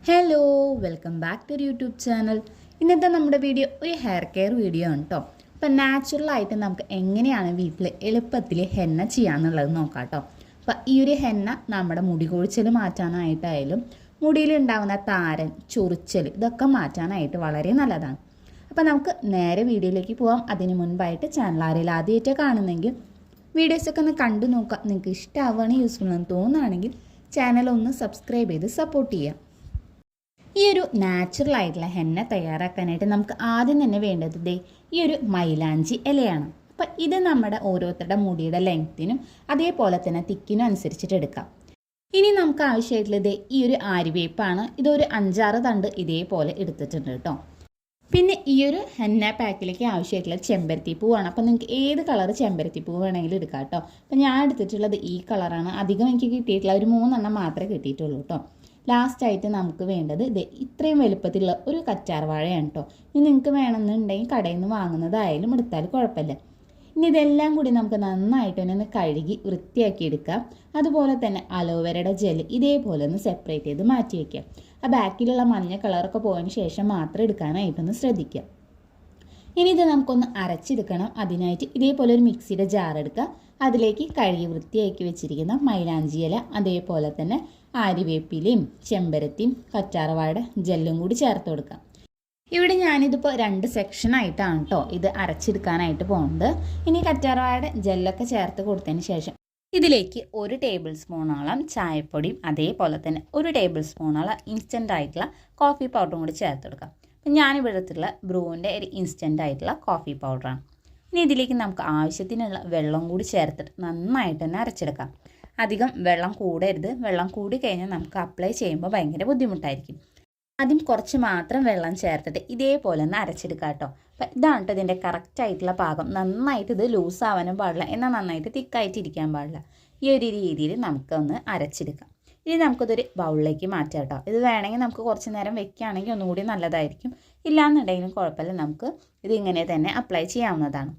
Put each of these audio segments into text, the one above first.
Hello welcome back to YouTube channel. ഇന്നത്തെ നമ്മുടെ video ഒരു ഹെയർ കെയർ വീഡിയോ ആണ് കേട്ടോ. അപ്പം നാച്ചുറലായിട്ട് നമുക്ക് എങ്ങനെയാണ് വീട്ടിൽ എളുപ്പത്തിൽ ഹെന്ന ചെയ്യാമെന്നുള്ളത് നോക്കാം കേട്ടോ. അപ്പം ഈ ഒരു ഹെന്ന നമ്മുടെ മുടി കൊഴിച്ചൽ മാറ്റാനായിട്ടായാലും മുടിയിൽ ഉണ്ടാകുന്ന താരൻ ചൊറിച്ചൽ ഇതൊക്കെ മാറ്റാനായിട്ട് വളരെ നല്ലതാണ്. അപ്പം നമുക്ക് നേരെ വീഡിയോയിലേക്ക് പോകാം. അതിന് മുൻപായിട്ട് ചാനൽ ആരെങ്കിലും ആദ്യമായിട്ട് കാണുന്നെങ്കിൽ വീഡിയോസൊക്കെ ഒന്ന് കണ്ടു നോക്കാം. നിങ്ങൾക്ക് ഇഷ്ടമാവുകയാണെങ്കിൽ യൂസ്ഫുൾ എന്ന് തോന്നുകയാണെങ്കിൽ ചാനൽ ഒന്ന് സബ്സ്ക്രൈബ് ചെയ്ത് സപ്പോർട്ട് ചെയ്യാം. ഈ ഒരു നാച്ചുറൽ ആയിട്ടുള്ള ഹെന്ന തയ്യാറാക്കാനായിട്ട് നമുക്ക് ആദ്യം തന്നെ വേണ്ടത് ഈ ഒരു മൈലാഞ്ചി ഇലയാണ്. അപ്പം ഇത് നമ്മുടെ ഓരോരുത്തരുടെ മുടിയുടെ ലെങ്ത്തിനും അതേപോലെ തന്നെ തിക്കിനും അനുസരിച്ചിട്ട് എടുക്കാം. ഇനി നമുക്ക് ആവശ്യമായിട്ടുള്ളത് ഈ ഒരു ആര്യവേപ്പാണ്. ഇതൊരു 5-6 തണ്ട് ഇതേപോലെ എടുത്തിട്ടുണ്ട് കേട്ടോ. പിന്നെ ഈ ഒരു ഹെന്ന പാക്കിലേക്ക് ആവശ്യമായിട്ടുള്ള ചെമ്പരത്തി പൂവാണ്. അപ്പം നിങ്ങൾക്ക് ഏത് കളർ ചെമ്പരത്തി പൂവ് വേണമെങ്കിലും എടുക്കാം കേട്ടോ. അപ്പം ഞാൻ എടുത്തിട്ടുള്ളത് ഈ കളറാണ്. അധികം എനിക്ക് കിട്ടിയിട്ടുള്ള ഒരു 3 എണ്ണം മാത്രമേ കിട്ടിയിട്ടുള്ളൂ കേട്ടോ. ലാസ്റ്റായിട്ട് നമുക്ക് വേണ്ടത് ഇത്രയും വലുപ്പത്തിലുള്ള ഒരു കറ്റാർവാഴയാണ് കേട്ടോ. ഇനി നിങ്ങൾക്ക് വേണമെന്നുണ്ടെങ്കിൽ കടയിൽ നിന്ന് വാങ്ങുന്നതായാലും എടുത്താൽ കുഴപ്പമില്ല. ഇനി ഇതെല്ലാം കൂടി നമുക്ക് നന്നായിട്ട് ഒന്ന് കഴുകി വൃത്തിയാക്കി എടുക്കാം. അതുപോലെ തന്നെ അലോവേരയുടെ ജെൽ ഇതേപോലെ ഒന്ന് സെപ്പറേറ്റ് ചെയ്ത് മാറ്റി വയ്ക്കാം. ആ ബാക്കിലുള്ള മഞ്ഞ കളറൊക്കെ പോയതിന് ശേഷം മാത്രം എടുക്കാനായിട്ടൊന്ന് ശ്രദ്ധിക്കുക. ഇനി ഇത് നമുക്കൊന്ന് അരച്ചെടുക്കണം. അതിനായിട്ട് ഇതേപോലെ ഒരു മിക്സിയുടെ ജാർ എടുക്കുക. അതിലേക്ക് കഴുകി വൃത്തിയാക്കി വെച്ചിരിക്കുന്ന മൈലാഞ്ചി ഇല അതേപോലെ തന്നെ ആര്യവേപ്പിലയും ചെമ്പരത്തിയും കറ്റാർവാഴയുടെ ജെല്ലും കൂടി ചേർത്ത് കൊടുക്കാം. ഇവിടെ ഞാനിതിപ്പോൾ 2 സെക്ഷനായിട്ടാണ് കേട്ടോ ഇത് അരച്ചെടുക്കാനായിട്ട് പോകുന്നത്. ഇനി കറ്റാർവാഴയുടെ ജെല്ലൊക്കെ ചേർത്ത് കൊടുത്തതിന് ശേഷം ഇതിലേക്ക് 1 ടേബിൾ സ്പൂണോളം ചായപ്പൊടിയും അതേപോലെ തന്നെ 1 ടേബിൾ സ്പൂണോളം ഇൻസ്റ്റൻ്റ് ആയിട്ടുള്ള കോഫി പൗഡറും കൂടി ചേർത്ത് കൊടുക്കാം. അപ്പം ഞാനിവിടെ എടുത്തിട്ടുള്ള ബ്രൂവിൻ്റെ ഒരു ഇൻസ്റ്റൻ്റ് ആയിട്ടുള്ള കോഫി പൗഡറാണ്. ഇനി ഇതിലേക്ക് നമുക്ക് ആവശ്യത്തിനുള്ള വെള്ളം കൂടി ചേർത്തിട്ട് നന്നായിട്ട് തന്നെ അരച്ചെടുക്കാം. അധികം വെള്ളം കൂടരുത്. വെള്ളം കൂടി കഴിഞ്ഞാൽ നമുക്ക് അപ്ലൈ ചെയ്യുമ്പോൾ ഭയങ്കര ബുദ്ധിമുട്ടായിരിക്കും. ആദ്യം കുറച്ച് മാത്രം വെള്ളം ചേർത്തിട്ട് ഇതേപോലെ ഒന്ന് അരച്ചെടുക്കാം കേട്ടോ. അപ്പം ഇതാണ് കേട്ടോ ഇതിൻ്റെ കറക്റ്റായിട്ടുള്ള പാകം. നന്നായിട്ട് ഇത് ലൂസ് ആവാനും പാടില്ല, എന്നാൽ നന്നായിട്ട് തിക്കായിട്ട് ഇരിക്കാൻ പാടില്ല. ഈ ഒരു രീതിയിൽ നമുക്കൊന്ന് അരച്ചെടുക്കാം. ഇനി നമുക്കിതൊരു ബൗളിലേക്ക് മാറ്റാം കേട്ടോ. ഇത് വേണമെങ്കിൽ നമുക്ക് കുറച്ച് നേരം വെക്കുകയാണെങ്കിൽ ഒന്നുകൂടി നല്ലതായിരിക്കും. ഇല്ലാന്നുണ്ടെങ്കിലും കുഴപ്പമില്ല, നമുക്ക് ഇതിങ്ങനെ തന്നെ അപ്ലൈ ചെയ്യാവുന്നതാണ്.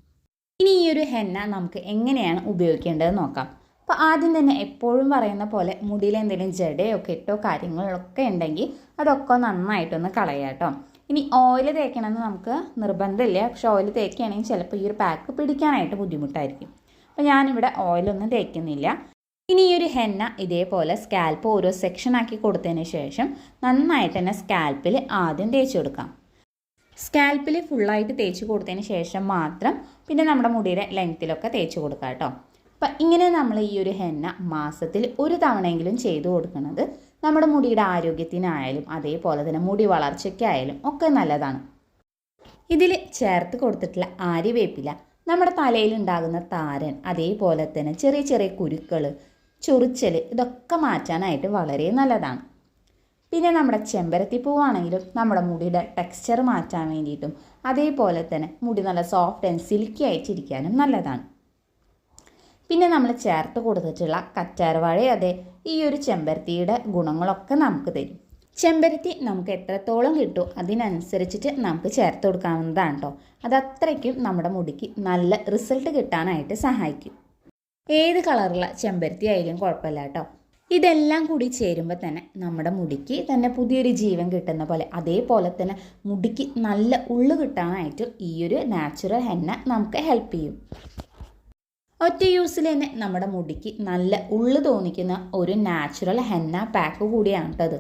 ഇനി ഈ ഒരു ഹെന്ന നമുക്ക് എങ്ങനെയാണ് ഉപയോഗിക്കേണ്ടത് നോക്കാം. അപ്പോൾ ആദ്യം തന്നെ എപ്പോഴും പറയുന്ന പോലെ മുടിയിൽ എന്തെങ്കിലും ജടയോ കെട്ടോ കാര്യങ്ങളൊക്കെ ഉണ്ടെങ്കിൽ അതൊക്കെ നന്നായിട്ടൊന്ന് കളയാം കേട്ടോ. ഇനി ഓയിൽ തേക്കണമെന്ന് നമുക്ക് നിർബന്ധമില്ല. പക്ഷെ ഓയിൽ തേക്കുകയാണെങ്കിൽ ചിലപ്പോൾ ഈ ഒരു പാക്ക് പിടിക്കാനായിട്ട് ബുദ്ധിമുട്ടായിരിക്കും. അപ്പോൾ ഞാനിവിടെ ഓയിലൊന്നും തേക്കുന്നില്ല. ഇനി ഈ ഒരു ഹെന്ന ഇതേപോലെ സ്കാൽപ്പ് ഓരോ സെക്ഷനാക്കി കൊടുത്തതിന് ശേഷം നന്നായിട്ട് തന്നെ സ്കാൽപ്പിൽ ആദ്യം തേച്ച് കൊടുക്കാം. സ്കാൽപ്പിൽ ഫുള്ളായിട്ട് തേച്ച് കൊടുത്തതിന് ശേഷം മാത്രം പിന്നെ നമ്മുടെ മുടിയുടെ ലെങ്ത്തിലൊക്കെ തേച്ച് കൊടുക്കാം കേട്ടോ. അപ്പം ഇങ്ങനെ നമ്മൾ ഈ ഒരു ഹെന്ന മാസത്തിൽ 1 തവണയെങ്കിലും ചെയ്തു കൊടുക്കുന്നത് നമ്മുടെ മുടിയുടെ ആരോഗ്യത്തിനായാലും അതേപോലെ തന്നെ മുടി വളർച്ചയ്ക്കായാലും ഒക്കെ നല്ലതാണ്. ഇതിൽ ചേർത്ത് കൊടുത്തിട്ടുള്ള ആര്യവേപ്പില നമ്മുടെ തലയിൽ ഉണ്ടാകുന്ന താരൻ അതേപോലെ തന്നെ ചെറിയ ചെറിയ കുരുക്കൾ ചൊറിച്ചൽ ഇതൊക്കെ മാറ്റാനായിട്ട് വളരെ നല്ലതാണ്. പിന്നെ നമ്മുടെ ചെമ്പരത്തി പൂവാണെങ്കിലും നമ്മുടെ മുടിയുടെ ടെക്സ്ചർ മാറ്റാൻ വേണ്ടിയിട്ടും അതേപോലെ തന്നെ മുടി നല്ല സോഫ്റ്റ് ആൻഡ് സിൽക്കി ആയിട്ടിരിക്കാനും നല്ലതാണ്. പിന്നെ നമ്മൾ ചേർത്ത് കൊടുത്തിട്ടുള്ള കറ്റാർവാഴ ഈ ഒരു ചെമ്പരത്തിയുടെ ഗുണങ്ങളൊക്കെ നമുക്ക് തരും. ചെമ്പരത്തി നമുക്ക് എത്രത്തോളം കിട്ടുമോ അതിനനുസരിച്ചിട്ട് നമുക്ക് ചേർത്ത് കൊടുക്കാവുന്നതാണ് കേട്ടോ. അതത്രയ്ക്കും നമ്മുടെ മുടിക്ക് നല്ല റിസൾട്ട് കിട്ടാനായിട്ട് സഹായിക്കും. ഏത് കളറുള്ള ചെമ്പരത്തി ആയാലും കുഴപ്പമില്ല കേട്ടോ. ഇതെല്ലാം കൂടി ചേരുമ്പോൾ തന്നെ നമ്മുടെ മുടിക്ക് തന്നെ പുതിയൊരു ജീവൻ കിട്ടുന്ന പോലെ അതേപോലെ തന്നെ മുടിക്ക് നല്ല ഉള്ളു കിട്ടാനായിട്ട് ഈ ഒരു നാച്ചുറൽ ഹെന്ന നമുക്ക് ഹെൽപ്പ് ചെയ്യും. ഒറ്റ യൂസിൽ തന്നെ നമ്മുടെ മുടിക്ക് നല്ല ഉള്ളു തോന്നിക്കുന്ന ഒരു നാച്ചുറൽ ഹെന്ന പാക്ക് കൂടിയാണ് കേട്ടത്.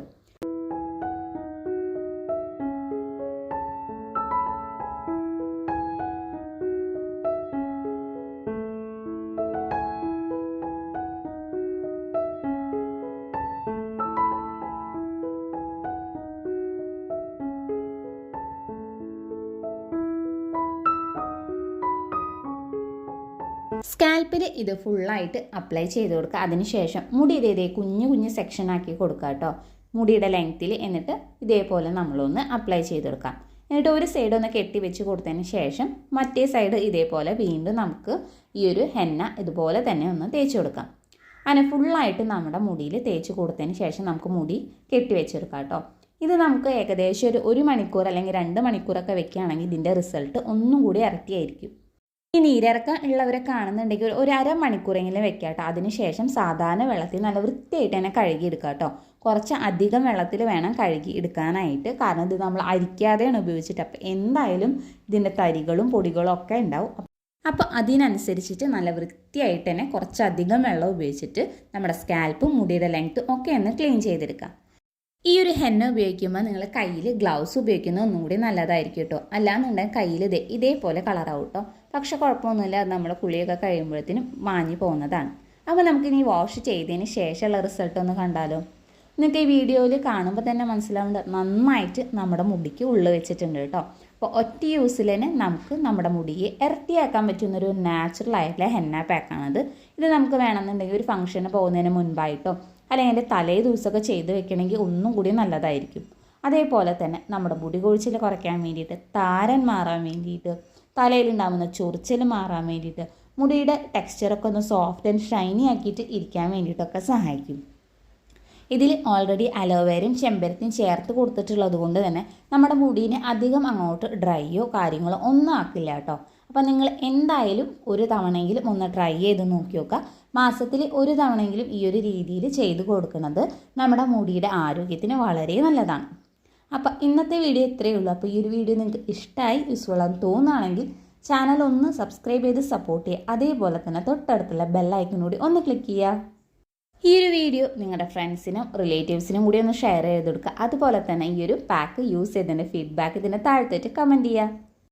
സ്കാൽപ്പിൽ ഇത് ഫുള്ളായിട്ട് അപ്ലൈ ചെയ്ത് കൊടുക്കുക. അതിനുശേഷം മുടി ഇതേ കുഞ്ഞു കുഞ്ഞു സെക്ഷനാക്കി കൊടുക്കുക കേട്ടോ മുടിയുടെ ലെങ്ത്തിൽ. എന്നിട്ട് ഇതേപോലെ നമ്മളൊന്ന് അപ്ലൈ ചെയ്ത് കൊടുക്കാം. എന്നിട്ട് ഒരു സൈഡ് ഒന്ന് കെട്ടി വെച്ച് കൊടുത്തതിന് ശേഷം മറ്റേ സൈഡ് ഇതേപോലെ വീണ്ടും നമുക്ക് ഈ ഒരു ഹെന്ന ഇതുപോലെ തന്നെ ഒന്ന് തേച്ച് കൊടുക്കാം. അങ്ങനെ ഫുള്ളായിട്ട് നമ്മുടെ മുടിയിൽ തേച്ച് കൊടുത്തതിന് ശേഷം നമുക്ക് മുടി കെട്ടി വെച്ചെടുക്കാം കേട്ടോ. ഇത് നമുക്ക് ഏകദേശം ഒരു 1 മണിക്കൂർ അല്ലെങ്കിൽ 2 മണിക്കൂറൊക്കെ വെക്കുകയാണെങ്കിൽ ഇതിൻ്റെ റിസൾട്ട് ഒന്നും കൂടി ഇരട്ടിയായിരിക്കും. ഈ നീരിറക്കം ഉള്ളവരെ കാണുന്നുണ്ടെങ്കിൽ ഒരു 1/2 മണിക്കൂറെങ്കിലും വെക്കാം കേട്ടോ. അതിനുശേഷം സാധാരണ വെള്ളത്തിൽ നല്ല വൃത്തിയായിട്ട് തന്നെ കഴുകിയെടുക്കുക കേട്ടോ. കുറച്ച് അധികം വെള്ളത്തിൽ വേണം കഴുകി എടുക്കാനായിട്ട്. കാരണം ഇത് നമ്മൾ അരിക്കാതെയാണ് ഉപയോഗിച്ചിട്ട്. അപ്പോൾ എന്തായാലും ഇതിൻ്റെ തരികളും പൊടികളും ഒക്കെ ഉണ്ടാവും. അപ്പോൾ അതിനനുസരിച്ചിട്ട് നല്ല വൃത്തിയായിട്ട് തന്നെ കുറച്ചധികം വെള്ളം ഉപയോഗിച്ചിട്ട് നമ്മുടെ സ്കാൽപ്പും മുടിയുടെ ലെങ്ത്തും ഒക്കെ ഒന്ന് ക്ലീൻ ചെയ്തെടുക്കാം. ഈ ഒരു ഹെന്ന ഉപയോഗിക്കുമ്പോൾ നിങ്ങൾ കയ്യിൽ ഗ്ലൗസ് ഉപയോഗിക്കുന്നത് ഒന്നും കൂടി നല്ലതായിരിക്കും കേട്ടോ. അല്ലാന്നുണ്ടെങ്കിൽ കയ്യിൽ ഇതേപോലെ കളറാവും കേട്ടോ. പക്ഷെ കുഴപ്പമൊന്നുമില്ല, അത് നമ്മുടെ കുളിയൊക്കെ കഴിയുമ്പോഴത്തേനും മാഞ്ഞു പോകുന്നതാണ്. അപ്പോൾ നമുക്കിനി വാഷ് ചെയ്തതിന് ശേഷമുള്ള റിസൾട്ട് ഒന്ന് കണ്ടാലോ. നിങ്ങൾക്ക് ഈ വീഡിയോയിൽ കാണുമ്പോൾ തന്നെ മനസ്സിലാവുന്നുണ്ട് നന്നായിട്ട് നമ്മുടെ മുടിക്ക് ഉള്ളു വെച്ചിട്ടുണ്ട് കേട്ടോ. അപ്പോൾ ഒറ്റ യൂസിൽ തന്നെ നമുക്ക് നമ്മുടെ മുടിയെ ഇരട്ടിയാക്കാൻ പറ്റുന്നൊരു നാച്ചുറൽ ആയിട്ടുള്ള ഹെന്ന പാക്കാണത്. ഇത് നമുക്ക് വേണമെന്നുണ്ടെങ്കിൽ ഒരു ഫംഗ്ഷന് പോകുന്നതിന് മുൻപായിട്ടോ അല്ലെങ്കിൽ എൻ്റെ തലേ ദിവസമൊക്കെ ചെയ്ത് വെക്കണമെങ്കിൽ ഒന്നും കൂടി നല്ലതായിരിക്കും. അതേപോലെ തന്നെ നമ്മുടെ മുടി കൊഴിച്ചിൽ കുറയ്ക്കാൻ വേണ്ടിയിട്ട്, താരൻ മാറാൻ വേണ്ടിയിട്ട്, തലയിലുണ്ടാകുന്ന ചൊറിച്ചിൽ മാറാൻ വേണ്ടിയിട്ട്, മുടിയുടെ ടെക്സ്ചറൊക്കെ ഒന്ന് സോഫ്റ്റ് ആൻഡ് ഷൈനി ആക്കിയിട്ട് ഇരിക്കാൻ വേണ്ടിയിട്ടൊക്കെ സഹായിക്കും. ഇതിൽ ഓൾറെഡി അലോവേരയും ചെമ്പരത്തിയും ചേർത്ത് കൊടുത്തിട്ടുള്ളത് കൊണ്ട് തന്നെ നമ്മുടെ മുടീനെ അധികം അങ്ങോട്ട് ഡ്രൈയോ കാര്യങ്ങളോ ഒന്നും ആക്കില്ല കേട്ടോ. അപ്പോൾ നിങ്ങൾ എന്തായാലും ഒരു തവണയെങ്കിലും ഒന്ന് ട്രൈ ചെയ്ത് നോക്കി നോക്കുക. മാസത്തിൽ ഒരു തവണയെങ്കിലും ഈ ഒരു രീതിയിൽ ചെയ്ത് കൊടുക്കുന്നത് നമ്മുടെ മുടിയുടെ ആരോഗ്യത്തിന് വളരെ നല്ലതാണ്. അപ്പോൾ ഇന്നത്തെ വീഡിയോ ഇത്രയേ ഉള്ളൂ. അപ്പോൾ ഈ ഒരു വീഡിയോ നിങ്ങൾക്ക് ഇഷ്ടമായി യൂസ്ഫുൾ ആണെന്ന് തോന്നുകയാണെങ്കിൽ ചാനൽ ഒന്ന് സബ്സ്ക്രൈബ് ചെയ്ത് സപ്പോർട്ട് ചെയ്യുക. അതേപോലെ തന്നെ തൊട്ടടുത്തുള്ള ബെല്ലൈക്കൺ കൂടി ഒന്ന് ക്ലിക്ക് ചെയ്യുക. ഈ ഒരു വീഡിയോ നിങ്ങളുടെ ഫ്രണ്ട്സിനും റിലേറ്റീവ്സിനും കൂടി ഒന്ന് ഷെയർ ചെയ്ത് കൊടുക്കുക. അതുപോലെ തന്നെ ഈ ഒരു പാക്ക് യൂസ് ചെയ്തതിൻ്റെ ഫീഡ്ബാക്ക് ഇതിൻ്റെ താഴത്തേക്ക് കമൻറ്റ് ചെയ്യുക.